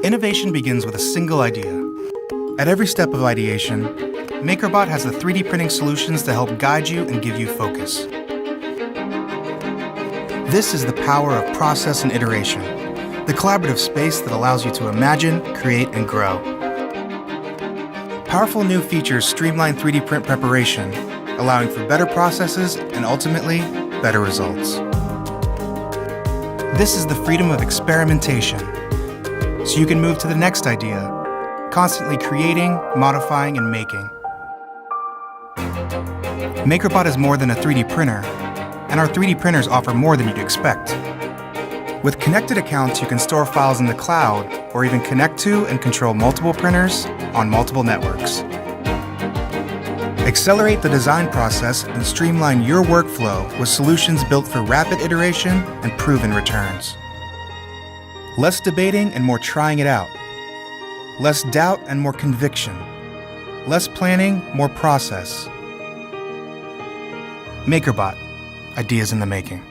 Innovation begins with a single idea. At every step of ideation, MakerBot has the 3D printing solutions to help guide you and give you focus. This is the power of process and iteration, the collaborative space that allows you to imagine, create, and grow. Powerful new features streamline 3D print preparation, allowing for better processes and ultimately, better results. This is the freedom of experimentation, so you can move to the next idea, constantly creating, modifying, and making. MakerBot is more than a 3D printer, and our 3D printers offer more than you'd expect. With connected accounts, you can store files in the cloud or even connect to and control multiple printers on multiple networks. Accelerate the design process and streamline your workflow with solutions built for rapid iteration and proven returns. Less debating and more trying it out. Less doubt and more conviction. Less planning, more process. MakerBot, ideas in the making.